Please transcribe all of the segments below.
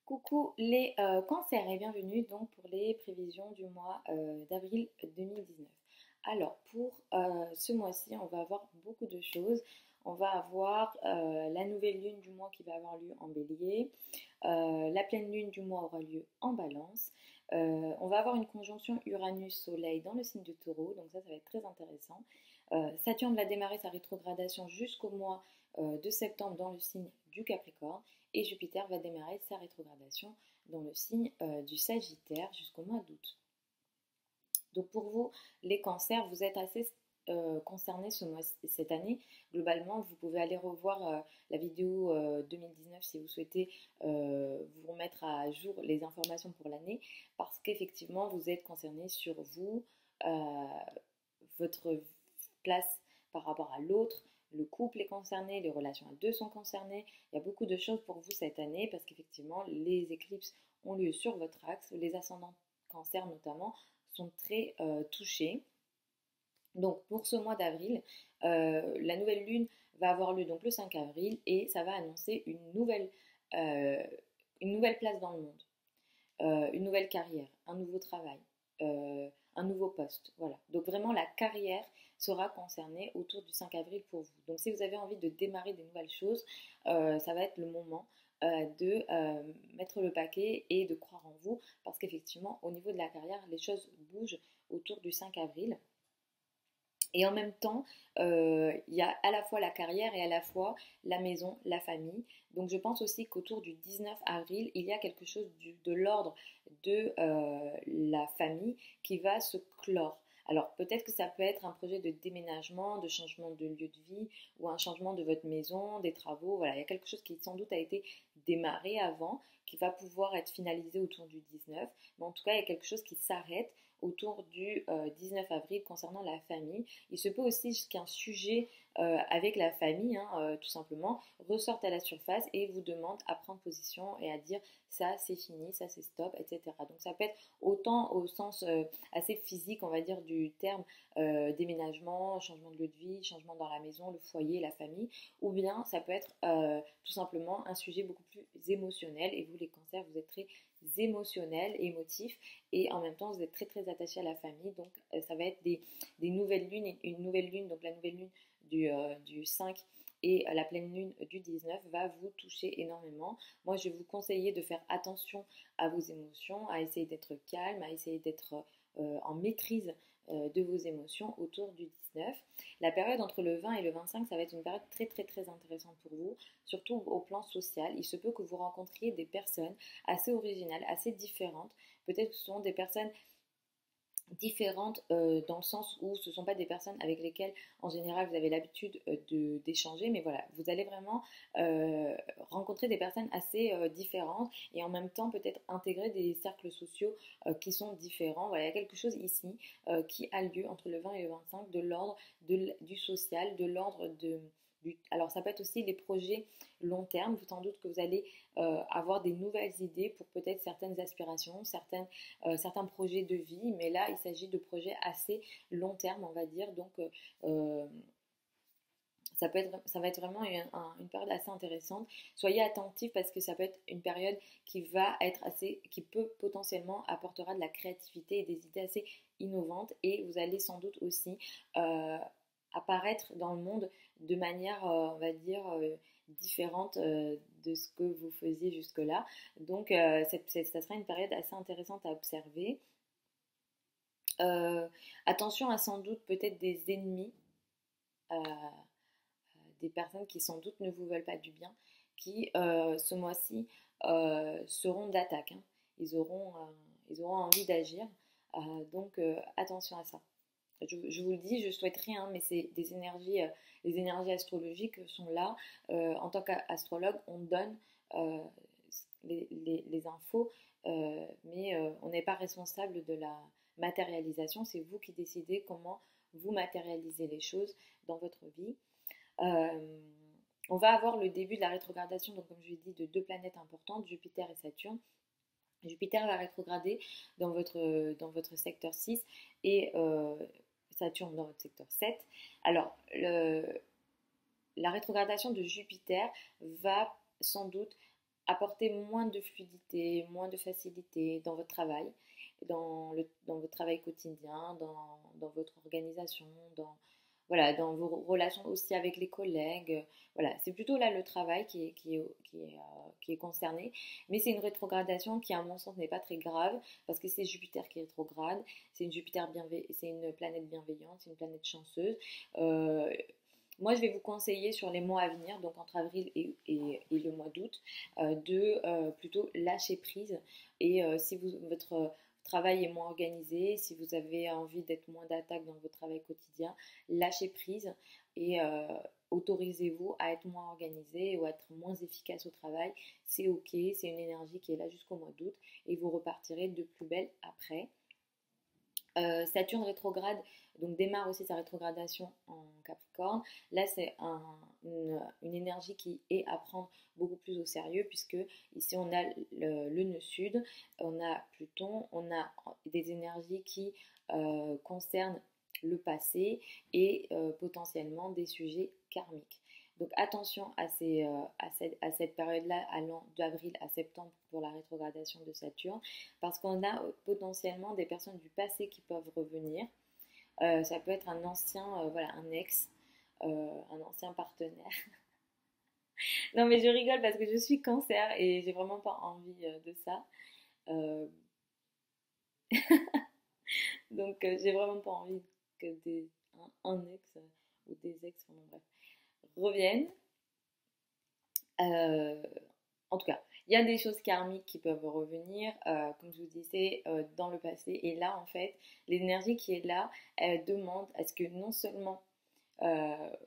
Coucou les cancers et bienvenue donc pour les prévisions du mois d'avril 2019. Alors pour ce mois-ci, on va avoir beaucoup de choses. On va avoir la nouvelle lune du mois qui va avoir lieu en bélier. La pleine lune du mois aura lieu en balance. On va avoir une conjonction Uranus-Soleil dans le signe de Taureau, donc ça va être très intéressant. Saturne va démarrer sa rétrogradation jusqu'au mois de septembre dans le signe du Capricorne. Et Jupiter va démarrer sa rétrogradation dans le signe du Sagittaire jusqu'au mois d'août. Donc pour vous, les cancers, vous êtes assez concernés cette année. Globalement, vous pouvez aller revoir la vidéo 2019 si vous souhaitez vous remettre à jour les informations pour l'année, parce qu'effectivement, vous êtes concernés sur vous, votre place par rapport à l'autre. Le couple est concerné, les relations à deux sont concernées. Il y a beaucoup de choses pour vous cette année parce qu'effectivement, les éclipses ont lieu sur votre axe. Les ascendants cancer notamment sont très touchés. Donc pour ce mois d'avril, la nouvelle lune va avoir lieu donc le 5 avril et ça va annoncer euh, une nouvelle place dans le monde, une nouvelle carrière, un nouveau travail, un nouveau poste. Voilà. Donc vraiment la carrière sera concernée autour du 5 avril pour vous. Donc si vous avez envie de démarrer des nouvelles choses, ça va être le moment de mettre le paquet et de croire en vous parce qu'effectivement au niveau de la carrière, les choses bougent autour du 5 avril. Et en même temps, il y a à la fois la carrière et à la fois la maison, la famille. Donc je pense aussi qu'autour du 19 avril, il y a quelque chose de l'ordre de la famille qui va se clore. Alors peut-être que ça peut être un projet de déménagement, de changement de lieu de vie ou un changement de votre maison, des travaux. Voilà, il y a quelque chose qui sans doute a été démarré avant, qui va pouvoir être finalisé autour du 19. Mais en tout cas, il y a quelque chose qui s'arrête autour du 19 avril concernant la famille. Il se peut aussi qu'un sujet avec la famille, hein, tout simplement, ressorte à la surface et vous demande à prendre position et à dire ça c'est fini, ça c'est stop, etc. Donc ça peut être autant au sens assez physique, on va dire, du terme déménagement, changement de lieu de vie, changement dans la maison, le foyer, la famille, ou bien ça peut être tout simplement un sujet beaucoup plus émotionnel et vous les cancers, vous êtes très émotionnels, émotifs et en même temps vous êtes très très attachés à la famille, donc ça va être des nouvelles lunes, une nouvelle lune, donc la nouvelle lune du 5 et la pleine lune du 19 va vous toucher énormément. Moi je vais vous conseiller de faire attention à vos émotions, à essayer d'être calme, à essayer d'être en maîtrise de vos émotions autour du 19. La période entre le 20 et le 25, ça va être une période très très très intéressante pour vous, surtout au plan social. Il se peut que vous rencontriez des personnes assez originales, assez différentes. Peut-être que ce sont des personnes différentes dans le sens où ce ne sont pas des personnes avec lesquelles en général vous avez l'habitude d'échanger, mais voilà, vous allez vraiment rencontrer des personnes assez différentes et en même temps peut-être intégrer des cercles sociaux qui sont différents. Voilà, il y a quelque chose ici qui a lieu entre le 20 et le 25 de l'ordre du social, de l'ordre alors ça peut être aussi les projets long terme, sans doute que vous allez avoir des nouvelles idées pour peut-être certaines aspirations, certains projets de vie, mais là il s'agit de projets assez long terme on va dire, donc ça va être vraiment une période assez intéressante. Soyez attentifs parce que ça peut être une période qui peut potentiellement apportera de la créativité et des idées assez innovantes et vous allez sans doute aussi apparaître dans le monde de manière, on va dire, différente de ce que vous faisiez jusque-là. Donc, ça sera une période assez intéressante à observer. Attention à sans doute peut-être des ennemis, des personnes qui sans doute ne vous veulent pas du bien, qui ce mois-ci seront d'attaque. Hein. Ils auront envie d'agir. Donc, attention à ça. Je vous le dis, je souhaite rien, mais c'est des énergies, les énergies astrologiques sont là. En tant qu'astrologue, on donne les infos, mais on n'est pas responsable de la matérialisation. C'est vous qui décidez comment vous matérialisez les choses dans votre vie. On va avoir le début de la rétrogradation, donc comme je l'ai dit, de deux planètes importantes, Jupiter et Saturne. Jupiter va rétrograder dans votre secteur 6 et Saturne dans votre secteur 7. Alors, la rétrogradation de Jupiter va sans doute apporter moins de fluidité, moins de facilité dans votre travail, dans votre travail quotidien, dans votre organisation, voilà, dans vos relations aussi avec les collègues. Voilà, c'est plutôt là le travail qui est concerné. Mais c'est une rétrogradation qui, à mon sens, n'est pas très grave parce que c'est Jupiter qui est rétrograde. C'est une planète bienveillante, c'est une planète chanceuse. Euh, Moi, je vais vous conseiller sur les mois à venir, donc entre avril et le mois d'août, de plutôt lâcher prise. Et si votre travail est moins organisé, si vous avez envie d'être moins d'attaque dans votre travail quotidien, lâchez prise et autorisez-vous à être moins organisé ou à être moins efficace au travail. C'est ok, c'est une énergie qui est là jusqu'au mois d'août et vous repartirez de plus belle après. Saturne rétrograde, donc démarre aussi sa rétrogradation en Capricorne. Là, c'est une énergie qui est à prendre beaucoup plus au sérieux puisque ici on a le nœud sud, on a Pluton, on a des énergies qui concernent le passé et potentiellement des sujets karmiques. Donc attention à cette période-là, allant d'avril à septembre pour la rétrogradation de Saturne, parce qu'on a potentiellement des personnes du passé qui peuvent revenir. Ça peut être un ancien, voilà, un ex, un ancien partenaire. Non mais je rigole parce que je suis cancer et j'ai vraiment pas envie de ça. Euh, donc j'ai vraiment pas envie que un ex ou des ex, enfin, bref, reviennent. Euh, En tout cas, il y a des choses karmiques qui peuvent revenir, comme je vous disais, dans le passé. Et là, en fait, l'énergie qui est là, elle demande à ce que non seulement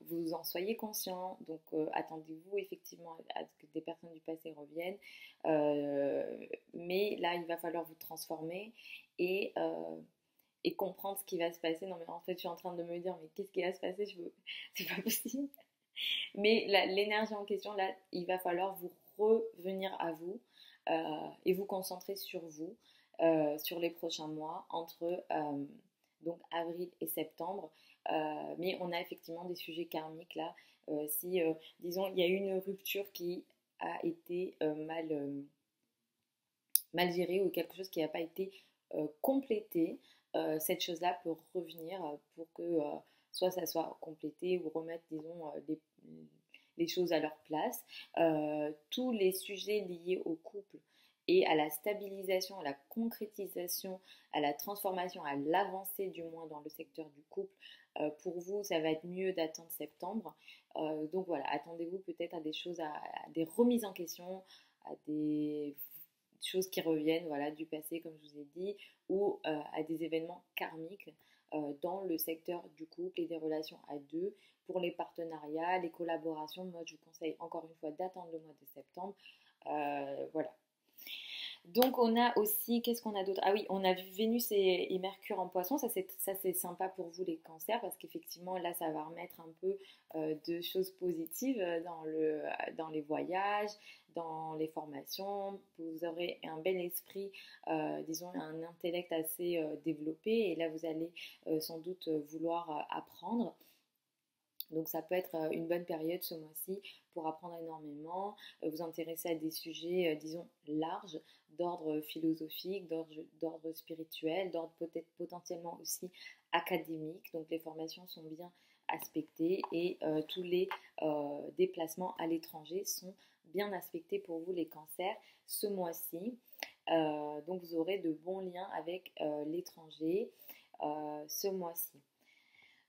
vous en soyez conscient, donc attendez-vous effectivement à ce que des personnes du passé reviennent, mais là, il va falloir vous transformer et, euh, et comprendre ce qui va se passer. Non, mais en fait, je suis en train de me dire, mais qu'est-ce qui va se passer? C'est pas possible. Mais l'énergie en question, là, il va falloir vous revenir à vous et vous concentrer sur vous, sur les prochains mois, entre donc avril et septembre. Mais on a effectivement des sujets karmiques là. Si, disons, il y a eu une rupture qui a été mal gérée ou quelque chose qui n'a pas été complété, cette chose-là peut revenir pour que soit ça soit complété ou remettre, disons, les choses à leur place. Tous les sujets liés au couple et à la stabilisation, à la concrétisation, à la transformation, à l'avancée du moins dans le secteur du couple, pour vous, ça va être mieux d'attendre septembre. Donc voilà, attendez-vous peut-être à des choses, à des remises en question, à des choses qui reviennent, voilà, du passé, comme je vous ai dit, ou à des événements karmiques dans le secteur du couple et des relations à deux. Pour les partenariats, les collaborations, moi je vous conseille encore une fois d'attendre le mois de septembre. Voilà. Donc on a aussi, qu'est-ce qu'on a d'autre? Ah oui, on a vu Vénus et Mercure en poisson, ça c'est sympa pour vous les cancers parce qu'effectivement là ça va remettre un peu de choses positives dans les voyages, dans les formations. Vous aurez un bel esprit, disons un intellect assez développé et là vous allez sans doute vouloir apprendre. Donc ça peut être une bonne période ce mois-ci pour apprendre énormément, vous intéresser à des sujets, disons, larges, d'ordre philosophique, d'ordre spirituel, d'ordre peut-être potentiellement aussi académique. Donc les formations sont bien aspectées et tous les déplacements à l'étranger sont bien aspectés pour vous les cancers ce mois-ci. Donc vous aurez de bons liens avec l'étranger ce mois-ci.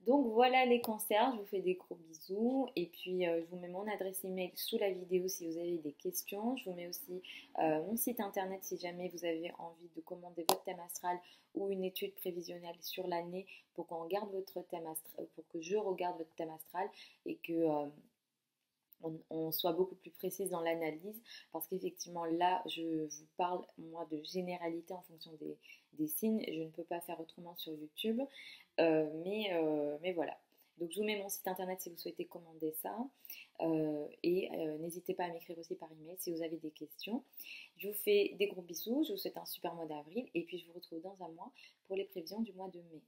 Donc voilà les cancers, je vous fais des gros bisous et puis je vous mets mon adresse email sous la vidéo si vous avez des questions. Je vous mets aussi mon site internet si jamais vous avez envie de commander votre thème astral ou une étude prévisionnelle sur l'année pour qu'on regarde votre thème astral, pour que je regarde votre thème astral et que on soit beaucoup plus précise dans l'analyse parce qu'effectivement là je vous parle moi de généralité en fonction des signes, je ne peux pas faire autrement sur YouTube, mais voilà. Donc je vous mets mon site internet si vous souhaitez commander ça et n'hésitez pas à m'écrire aussi par email si vous avez des questions. Je vous fais des gros bisous, je vous souhaite un super mois d'avril et puis je vous retrouve dans un mois pour les prévisions du mois de mai.